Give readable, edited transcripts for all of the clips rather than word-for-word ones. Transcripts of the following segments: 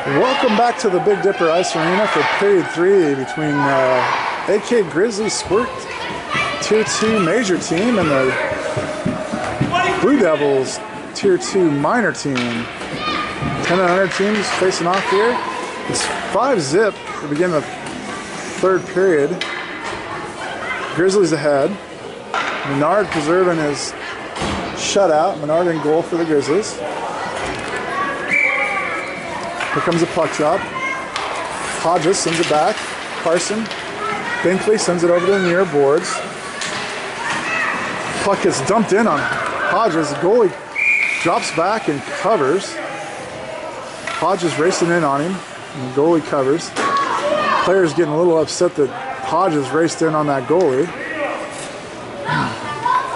Welcome back to the Big Dipper Ice Arena for period 3 between AK Grizzlies Squirt Tier 2 major team and the Blue Devils Tier 2 minor team. 10 and 100 teams facing off here. It's 5-zip to begin the third period. Grizzlies ahead. Menard preserving his shutout. Menard in goal for the Grizzlies. Here comes a puck drop. Hodges sends it back. Carson. Binkley sends it over to the near boards. Puck gets dumped in on Hodges. The goalie drops back and covers. Hodges racing in on him. And the goalie covers. Players getting a little upset that Hodges raced in on that goalie.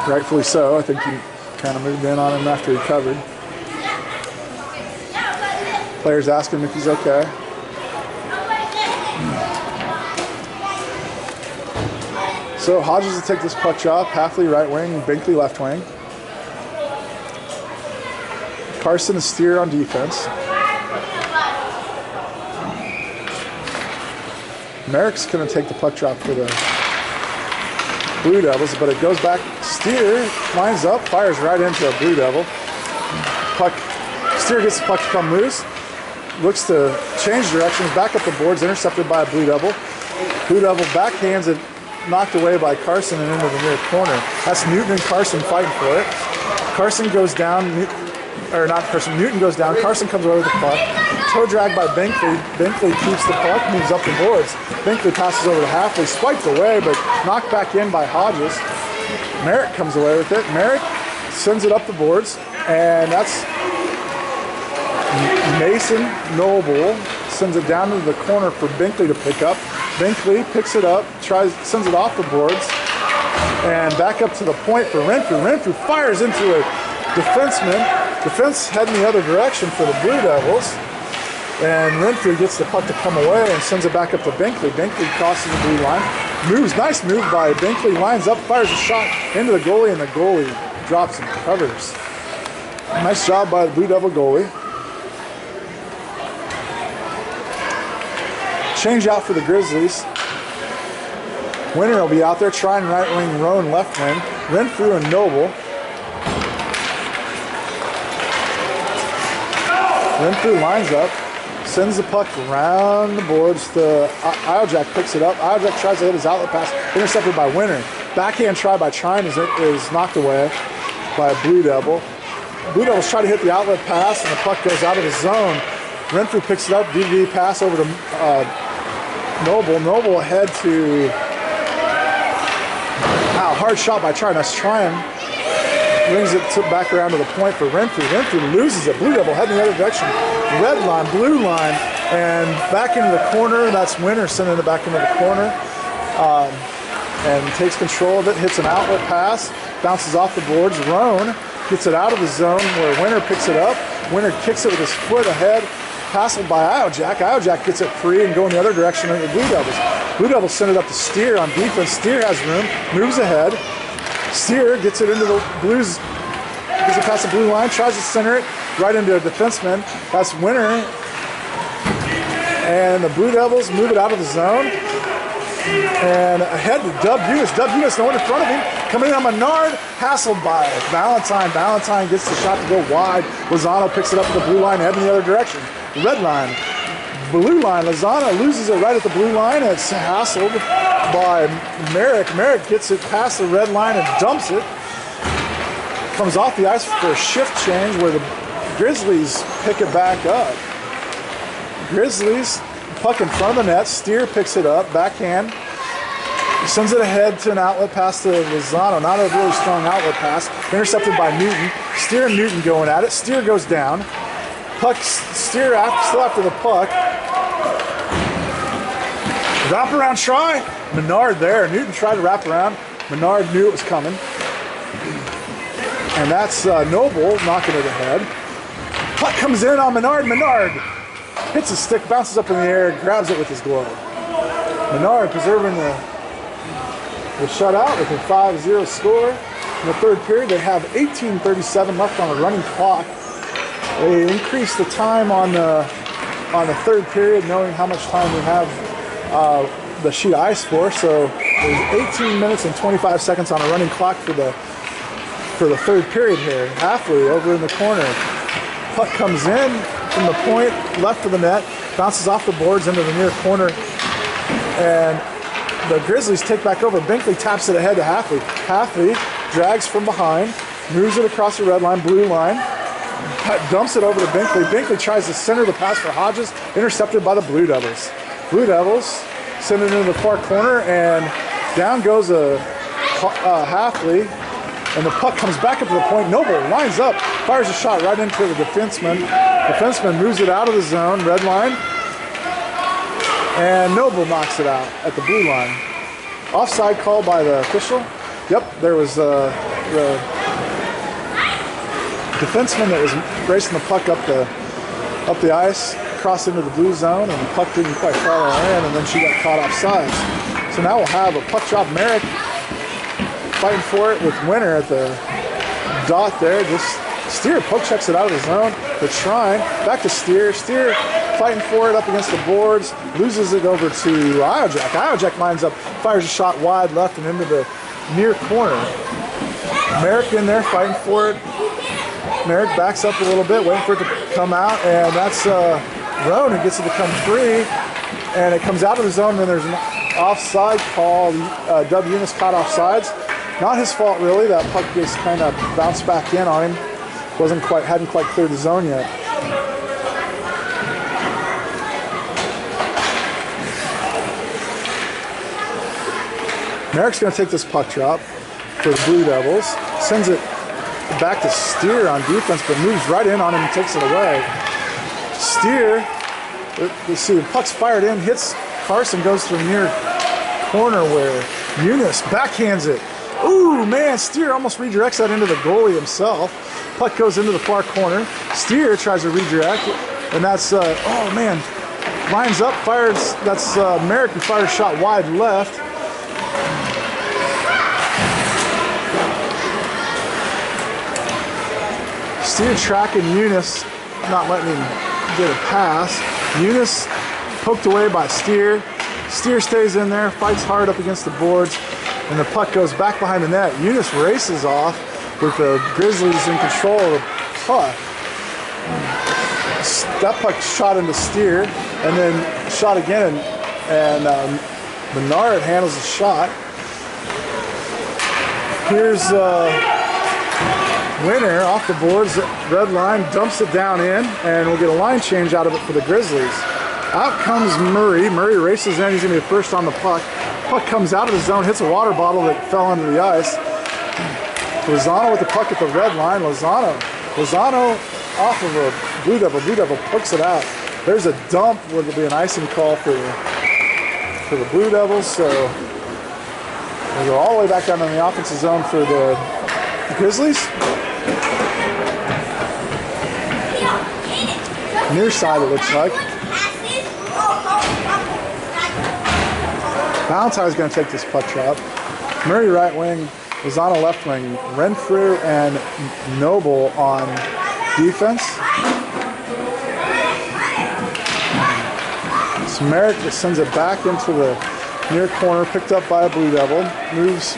Rightfully so. I think he kind of moved in on him after he covered. Players asking him if he's okay. So Hodges will take this puck drop. Halfley right wing, Binkley left wing. Carson is steer on defense. Merrick's going to take the puck drop for the Blue Devils, but it goes back. Steer lines up, fires right into a Blue Devil. Steer gets the puck to come loose. Looks to change directions, back up the boards, intercepted by a Blue Devil. Blue Devil backhands it, knocked away by Carson and into the near corner. That's Newton and Carson fighting for it. Carson goes down, Newton goes down. Carson comes over with the puck. Toe drag by Binkley. Binkley keeps the puck, moves up the boards. Binkley passes over to Halfley, swiped away, but knocked back in by Hodges. Merrick comes away with it. Merrick sends it up the boards, and that's Mason Noble sends it down into the corner for Binkley to pick up. Binkley picks it up, sends it off the boards, and back up to the point for Renfrew. Renfrew fires into a defenseman. Defense heading the other direction for the Blue Devils. And Renfrew gets the puck to come away and sends it back up to Binkley. Binkley crosses the blue line. Moves, nice move by Binkley. Lines up, fires a shot into the goalie, and the goalie drops and covers. Nice job by the Blue Devil goalie. Change out for the Grizzlies. Winner will be out there trying right wing, Roan left wing. Renfrew and Noble. Renfrew lines up, sends the puck around the boards. Ilejack picks it up. Ilejack tries to hit his outlet pass, intercepted by Winner. Backhand try by Chine is knocked away by a Blue Devil. Blue Devils try to hit the outlet pass, and the puck goes out of the zone. Renfrew picks it up, DVD pass over to Noble. Noble ahead to, hard shot by Chine. That's Chine. Brings it back around to the point for Renfrew. Renfrew loses it. Blue Devil heading the other direction. Red line, blue line, and back into the corner. That's Winner sending it back into the corner. And takes control of it, hits an outlet pass, bounces off the boards. Roan gets it out of the zone where Winner picks it up. Winner kicks it with his foot ahead, passed by Ilejack. Ilejack gets it free and going the other direction into the Blue Devils. Blue Devils send it up to Steer on defense. Steer has room, moves ahead. Steer gets it into the Blues, gets it past the blue line, tries to center it right into a defenseman. That's Winner. And the Blue Devils move it out of the zone. And ahead to Dub Unis. Dub Unis, no one in front of him. Coming in on Menard, hassled by Valentine. Valentine gets the shot to go wide. Lozano picks it up at the blue line, heading the other direction. Red line, blue line. Lozano loses it right at the blue line. It's hassled by Merrick. Merrick gets it past the red line and dumps it. Comes off the ice for a shift change where the Grizzlies pick it back up. Grizzlies, puck in front of the net. Steer picks it up, backhand. Sends it ahead to an outlet pass to Lozano. Not a really strong outlet pass. Intercepted by Newton. Steer and Newton going at it. Steer goes down. Puck, Steer still after the puck. Wrap around try. Menard there. Newton tried to wrap around. Menard knew it was coming. And that's Noble knocking it ahead. Puck comes in on Menard. Menard hits a stick, bounces up in the air, grabs it with his glove. Menard preserving the shutout with a 5-0 score. In the third period, they have 18:37 left on the running clock. They increased the time on the on the third period, knowing how much time we have the sheet of ice for. So there's 18 minutes and 25 seconds on a running clock for the third period here. Halfley over in the corner. Puck comes in from the point, left of the net, bounces off the boards into the near corner, and the Grizzlies take back over. Binkley taps it ahead to Halfley. Halfley drags from behind, moves it across the red line, blue line, dumps it over to Binkley. Binkley tries to center the pass for Hodges, intercepted by the Blue Devils. Blue Devils send it into the far corner, and down goes a Halfley, and the puck comes back up to the point. Noble lines up, fires a shot right into the defenseman. Defenseman moves it out of the zone, red line, and Noble knocks it out at the blue line. Offside call by the official. Yep, there was the defenseman that was racing the puck up the ice, crossed into the blue zone, and the puck didn't quite follow her in, and then she got caught offsides. So now we'll have a puck drop. Merrick fighting for it with Winter at the dot there. Just Steer poke checks it out of the zone. The Shrine back to Steer. Steer fighting for it up against the boards, loses it over to Iojek. Iojek lines up, fires a shot wide left and into the near corner. Merrick in there fighting for it. Merrick backs up a little bit, waiting for it to come out, and that's Roan who gets it to come free, and it comes out of the zone, and then there's an offside call. Dub Eunice caught offsides. Not his fault really. That puck just kind of bounced back in on him. Hadn't quite cleared the zone yet. Merrick's going to take this puck drop for the Blue Devils. Sends it back to Steer on defense, but moves right in on him and takes it away. Steer, you see the puck's fired in, hits Carson, goes to the near corner where Eunice backhands it. Ooh, man, Steer almost redirects that into the goalie himself. Puck goes into the far corner. Steer tries to redirect it, and that's, oh man, lines up, fires, that's Merrick who fires a shot wide left. Steer tracking Eunice, not letting him get a pass. Eunice poked away by Steer. Steer stays in there, fights hard up against the boards, and the puck goes back behind the net. Eunice races off with the Grizzlies in control of the puck. That puck shot into Steer, and then shot again, and Menard handles the shot. Here's Winter off the boards, red line, dumps it down in, and we'll get a line change out of it for the Grizzlies. Out comes Murray. Murray races in. He's going to be first on the puck. Puck comes out of the zone, hits a water bottle that fell onto the ice. Lozano with the puck at the red line. Lozano off of a Blue Devil. Blue Devil pokes it out. There's a dump where there'll be an icing call for the Blue Devils. So we'll go all the way back down in the offensive zone for the Grizzlies. Near side, it looks like. Valentine's going to take this puck drop. Murray right wing, Lozano left wing, Renfrew and Noble on defense. So Merrick sends it back into the near corner, picked up by a Blue Devil. Moves.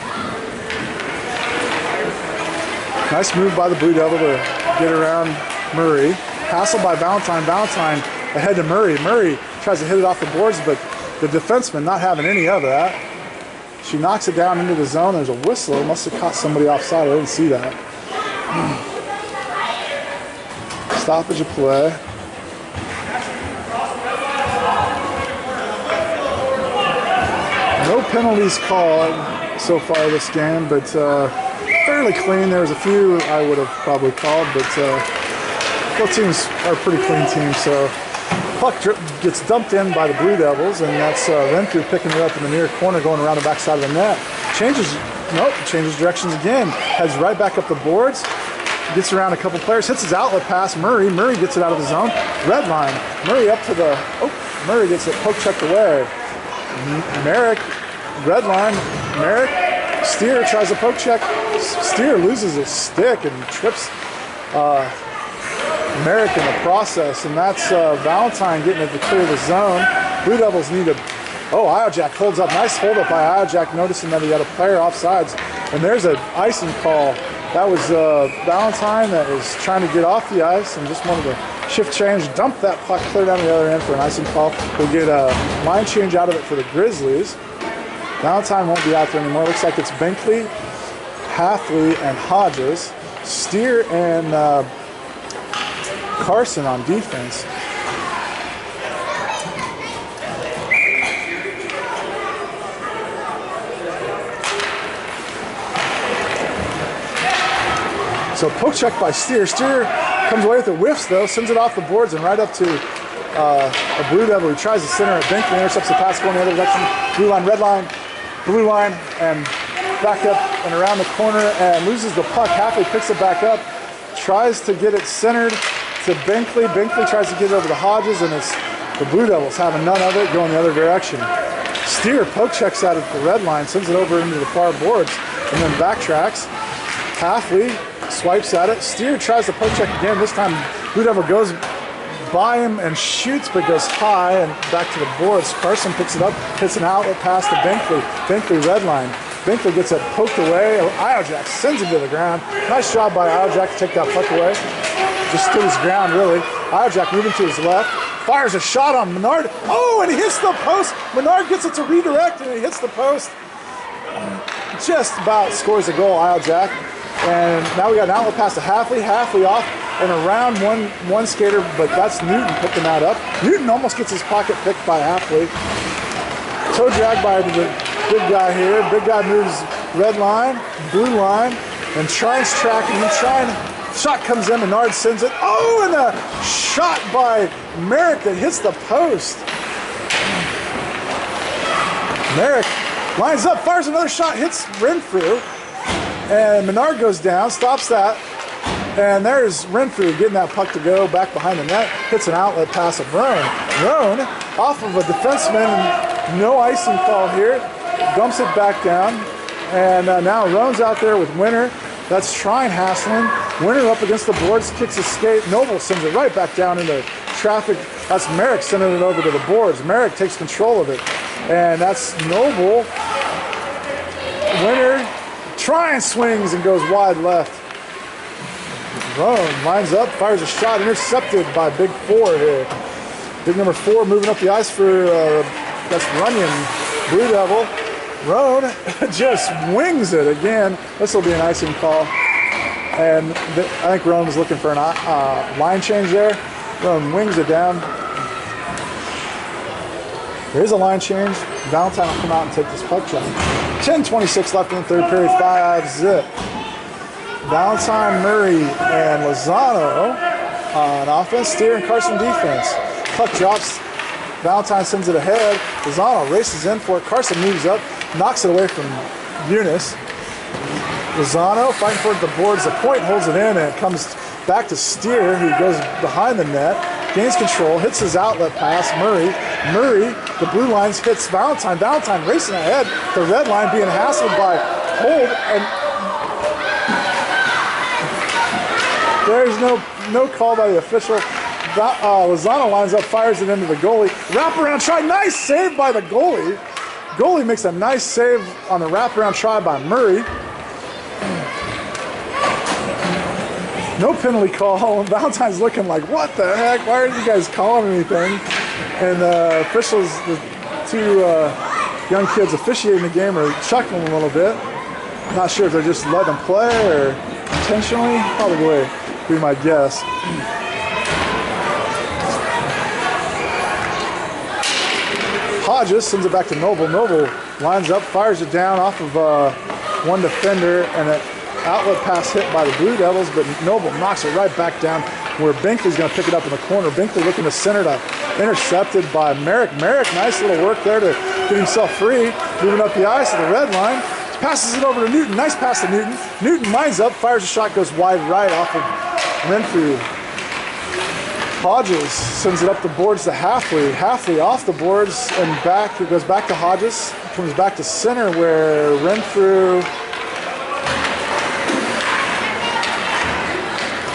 Nice move by the Blue Devil to get around Murray. Hassle by Valentine. Valentine ahead to Murray. Murray tries to hit it off the boards, but the defenseman not having any of that. She knocks it down into the zone. There's a whistle. Must have caught somebody offside. I didn't see that. Stoppage of play. No penalties called so far this game, but fairly clean. There was a few I would have probably called, but both teams are a pretty clean team. So puck gets dumped in by the Blue Devils, and that's Renfrew picking it up in the near corner, going around the backside of the net. Changes directions again. Heads right back up the boards. Gets around a couple players. Hits his outlet pass. Murray gets it out of the zone. Red line. Murray up to the. Oh, Murray gets it poke checked away. Merrick. Red line. Merrick. Steer tries to poke check. Steer loses his stick and trips Merrick in the process, and that's Valentine getting it to clear the zone. Blue Devils need to. Oh, Iojack holds up. Nice hold up by Iojack, noticing that he had a player offsides. And there's an icing call. That was Valentine that was trying to get off the ice and just wanted to shift change, dump that puck clear down the other end for an icing call. We'll get a line change out of it for the Grizzlies. Valentine won't be out there anymore. Looks like it's Binkley, Halfley, and Hodges. Steer and Carson on defense. So poke check by Steer. Steer comes away with the whiffs though, sends it off the boards and right up to a Blue Devil who tries to center at Binkley, intercepts the pass going the other direction. Blue line, red line, blue line, and back up and around the corner and loses the puck. Halfley picks it back up, tries to get it centered to Binkley. Binkley tries to get it over to Hodges, and it's the Blue Devils having none of it, going the other direction. Steer poke checks out at the red line, sends it over into the far boards, and then backtracks. Halfley swipes at it. Steer tries to poke check again. This time Blue Devil goes by him and shoots, but goes high and back to the boards. Carson picks it up, hits an outlet pass to Binkley. Binkley red line. Binkley gets it poked away. Iojack sends him to the ground. Nice job by Iojack to take that puck away. Just stood his ground, really. Iojack moving to his left. Fires a shot on Menard. Oh, and he hits the post. Menard gets it to redirect, and he hits the post. Just about scores a goal, Iojack. And now we got an outlet pass to Halfley. Halfley off and around one skater, but that's Newton picking that up. Newton almost gets his pocket picked by Halfley. Toe drag by the big guy here. Big guy moves red line, blue line, and tries tracking. Shot comes in, Menard sends it. Oh, and a shot by Merrick that hits the post. Merrick lines up, fires another shot, hits Renfrew. And Menard goes down, stops that, and there's Renfrew getting that puck to go back behind the net, hits an outlet pass of Roan. Roan, off of a defenseman, no icing call here, dumps it back down, and now Roan's out there with Winter. That's trying hassling. Winter up against the boards, kicks his skate. Noble sends it right back down into traffic. That's Merrick sending it over to the boards. Merrick takes control of it, and that's Noble. Winter try and swings and goes wide left. Roan lines up, fires a shot, intercepted by Big 4 here. Big number 4 moving up the ice for, that's Runyon, Blue Devil. Roan just wings it again. This will be an icing call. And I think Roan was looking for a line change there. Roan wings it down. There's a line change. Valentine will come out and take this puck check. 10:26 left in the third period, 5-zip. Valentine, Murray, and Lozano on offense. Steer and Carson defense. Puck drops. Valentine sends it ahead. Lozano races in for it. Carson moves up, knocks it away from Eunice. Lozano fighting for it at the boards. The point holds it in, and it comes back to Steer, who goes behind the net, gains control, hits his outlet pass. Murray, the blue lines, hits Valentine. Valentine racing ahead. The red line being hassled by Hold, and there's no call by the official. Lozano lines up, fires it into the goalie. Wraparound try, nice save by the goalie. Goalie makes a nice save on the wraparound try by Murray. No penalty call. Valentine's looking like, what the heck? Why aren't you guys calling anything? And the officials, the two young kids officiating the game, are chuckling a little bit. Not sure if they're just letting them play or intentionally. Probably would be my guess. Hodges sends it back to Noble. Noble lines up, fires it down off of one defender, and an outlet pass hit by the Blue Devils, but Noble knocks it right back down where Binkley's going to pick it up in the corner. Binkley looking to center to intercepted by Merrick. Merrick, nice little work there to get himself free. Moving up the ice at the red line. Passes it over to Newton. Nice pass to Newton. Newton lines up, fires a shot, goes wide right off of Renfrew. Hodges sends it up the boards to Halfley. Halfley off the boards and back. It goes back to Hodges. Comes back to center where Renfrew.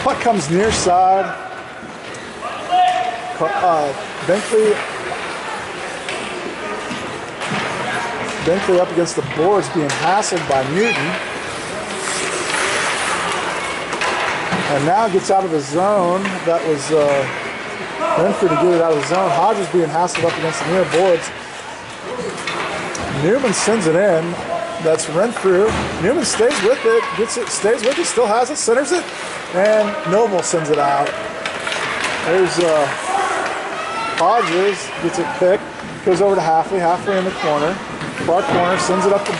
Puck comes near side. Binkley up against the boards, being hassled by Newton. And now gets out of the zone. That was Renfrew to get it out of the zone. Hodges being hassled up against the near boards. Newman sends it in. That's Renfrew. Newman stays with it, gets it, stays with it, still has it, centers it, and Noble sends it out. There's Hodges, gets it picked, goes over to halfway in the corner. Far corner, sends it up the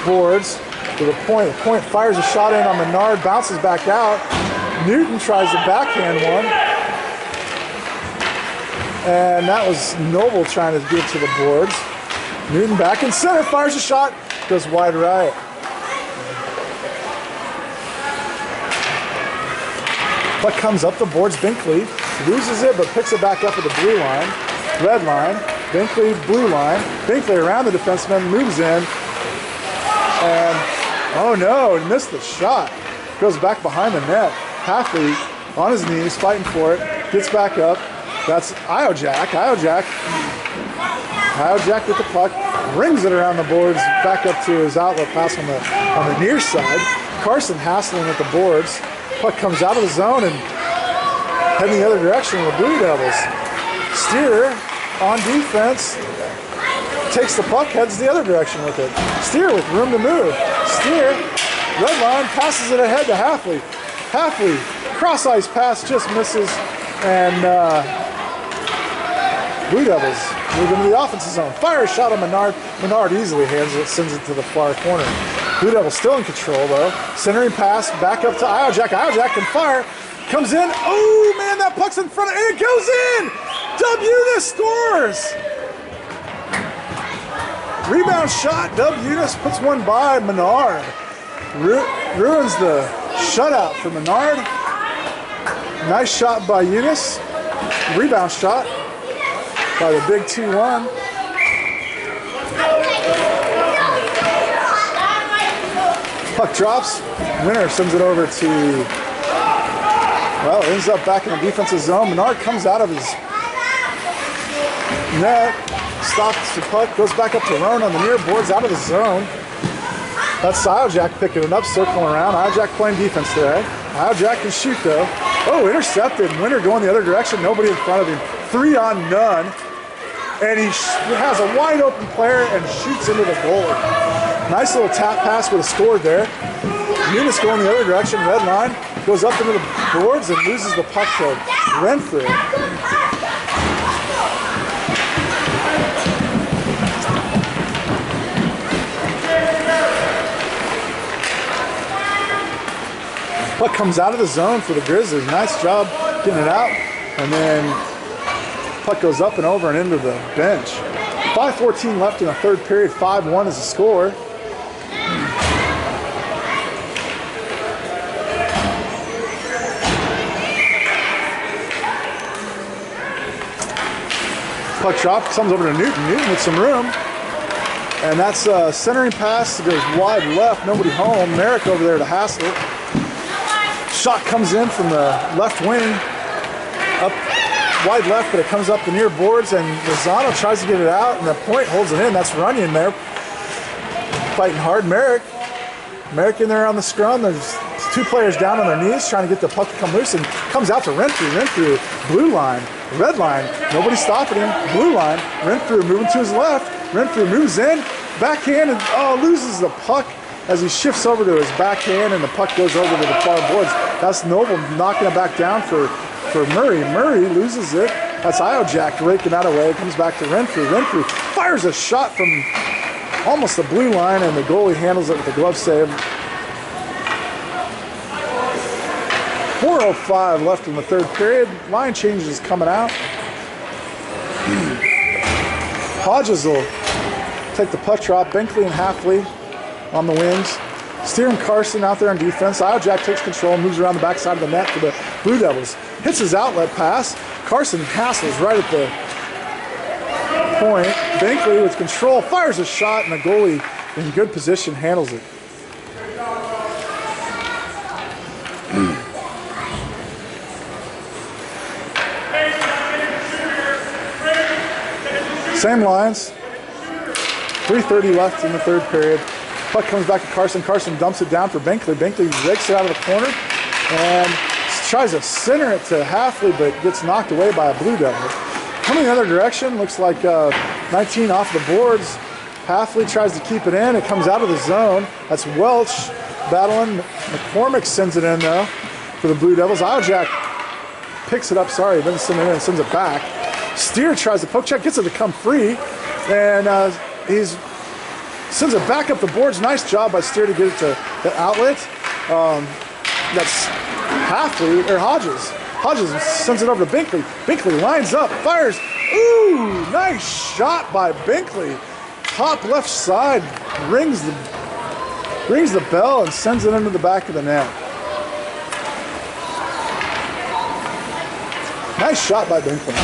boards to the point. The point fires a shot in on Menard, bounces back out. Newton tries to backhand one. And that was Noble trying to get to the boards. Newton back in center, fires a shot, goes wide right. Puck comes up the boards, Binkley loses it but picks it back up at the blue line, red line. Binkley, blue line. Binkley around the defenseman, moves in. And, oh no, missed the shot. Goes back behind the net. Halfley on his knees, fighting for it. Gets back up. That's Iojak. Iojak with the puck. Rings it around the boards, back up to his outlet pass on the near side. Carson hassling at the boards. Puck comes out of the zone and heading the other direction with the Blue Devils. Steer on defense, takes the puck, heads the other direction with it. Steer with room to move. Steer, red line, passes it ahead to Halfley. Halfley, cross ice pass, just misses, and Blue Devils move into the offensive zone. Fire a shot on Menard. Menard easily handles it, sends it to the far corner. Blue Devils still in control though. Centering pass, back up to Iojak. Iojak can fire. Comes in. Oh man, that puck's in front of it. It goes in! Unis scores! Rebound shot. Unis puts one by Menard. Ruins the shutout for Menard. Nice shot by Unis. Rebound shot by the big 2-1. Puck drops. Winner sends it over to, well, ends up back in the defensive zone. Menard comes out of his net, stops the puck, goes back up to Roan on the near boards, out of the zone. That's Iojak picking it up, circling around. Iojak playing defense today. Iojak can shoot though. Oh, intercepted. Winner going the other direction. Nobody in front of him. 3 on none. And he has a wide open player and shoots into the goalie. Nice little tap pass with a score there. Unis going the other direction. Red line. Goes up into the boards and loses the puck to Renfrew. Puck comes out of the zone for the Grizzlies. Nice job getting it out. And then puck goes up and over and into the bench. 5:14 left in the third period. 5-1 is the score. Puck drop, comes over to Newton. Newton with some room. And that's a centering pass. It goes wide left, nobody home. Merrick over there to hassle it. Shot comes in from the left wing, up wide left, but it comes up the near boards, and Lozano tries to get it out, and the point holds it in. That's Runyon there, fighting hard. Merrick in there on the scrum. There's 2 players down on their knees trying to get the puck to come loose, and comes out to Renfrew. Renfrew, blue line, red line, nobody stopping him. Blue line, Renfrew moving to his left. Renfrew moves in, backhand, and loses the puck as he shifts over to his backhand, and the puck goes over to the far boards. That's Noble knocking it back down for Murray. Murray loses it. That's Iojak raking that away. It comes back to Renfrew. Renfrew fires a shot from almost the blue line, and the goalie handles it with a glove save. 4:05 left in the third period. Line changes coming out. Hodges will take the puck drop. Binkley and Halfley on the wings. Steer and Carson out there on defense. Iojak takes control, moves around the backside of the net for the Blue Devils. Hits his outlet pass. Carson hassles right at the point. Binkley with control fires a shot, and the goalie in good position handles it. Same lines. 3:30 left in the third period. Puck comes back to Carson. Carson dumps it down for Binkley. Binkley rakes it out of the corner and tries to center it to Halfley, but gets knocked away by a Blue Devil. Coming the other direction, looks like 19 off the boards. Halfley tries to keep it in. It comes out of the zone. That's Welch battling. McCormick sends it in, though, for the Blue Devils. Aljack picks it up. Sorry, doesn't send it in. Sends it back. Steer tries to poke check. Gets it to come free. And he's sends it back up the boards. Nice job by Steer to get it to the outlet. That's Halfley, or Hodges. Hodges sends it over to Binkley. Binkley lines up, fires. Ooh, nice shot by Binkley. Top left side, rings the bell and sends it into the back of the net. Nice shot by Binkley.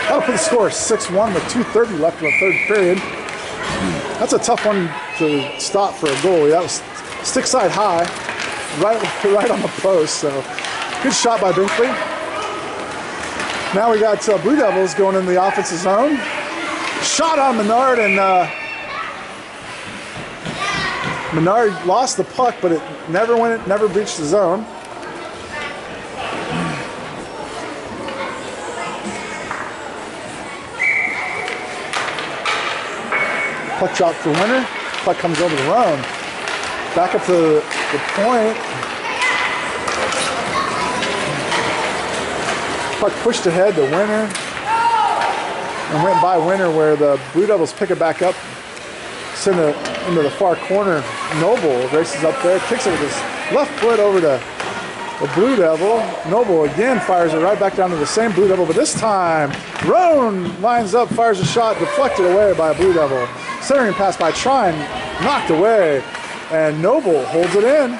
That'll put the score 6-1 with 2:30 left in the third period. That's a tough one to stop for a goalie. That was stick side high, right on the post. So good shot by Binkley. Now we got Blue Devils going in the offensive zone. Shot on Menard, and Menard lost the puck, but it never breached the zone. Puck drop for Winter. Puck comes over the run. Back up to the point. Puck pushed ahead to Winter. And went by Winter, where the Blue Devils pick it back up. Send it into the far corner. Noble races up there. Kicks it with his left foot over to the Blue Devil. Noble again fires it right back down to the same Blue Devil, but this time Roan lines up, fires a shot, deflected away by a Blue Devil. Centering pass by Trine, knocked away, and Noble holds it in.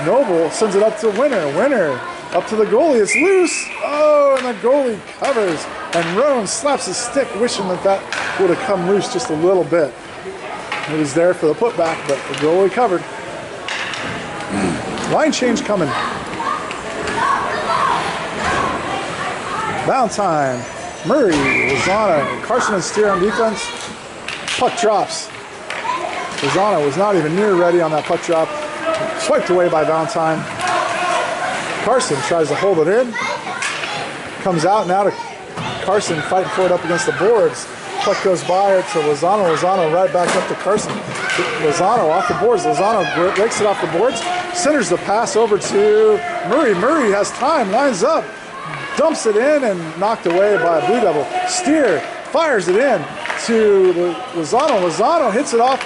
Noble sends it up to Winter. Winter up to the goalie. It's loose. Oh, and the goalie covers, and Roan slaps his stick, wishing that would have come loose just a little bit. It was there for the putback, but the goalie covered. Line change coming. Valentine, Murray, Lozano, Carson and Steer on defense. Puck drops. Lozano was not even near ready on that puck drop. Swiped away by Valentine. Carson tries to hold it in. Comes out, now to Carson fighting for it up against the boards. Puck goes by to Lozano. Lozano right back up to Carson. Lozano off the boards. Lozano breaks it off the boards. Centers the pass over to Murray. Murray has time, lines up. Dumps it in and knocked away by a Blue Devil. Steer fires it in to Lozano. Lozano hits it off.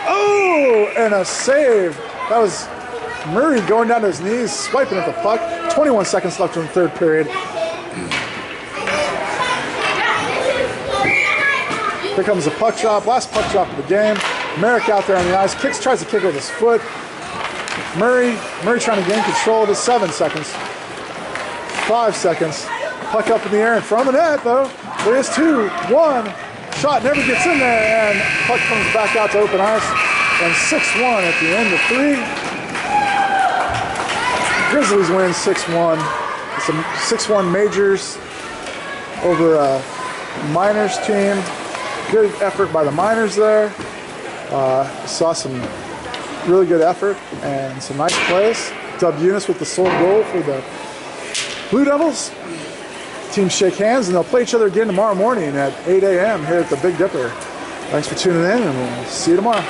Oh, and a save. That was Murray going down to his knees, swiping at the puck. 21 seconds left in the third period. Here comes the puck drop, last puck drop of the game. Merrick out there on the ice, tries to kick with his foot. Murray trying to gain control of it. 7 seconds. 5 seconds. Puck up in the air in front of the net, though. There is 2, 1. Shot never gets in there, and puck comes back out to open ice. And 6-1 at the end of 3. Grizzlies win 6-1. It's a 6-1 majors over a Miners team. Good effort by the Miners there. Saw some really good effort and some nice plays. Dub Eunice with the sole goal for the Blue Devils. Teams shake hands, and they'll play each other again tomorrow morning at 8 a.m. here at the Big Dipper. Thanks for tuning in, and we'll see you tomorrow.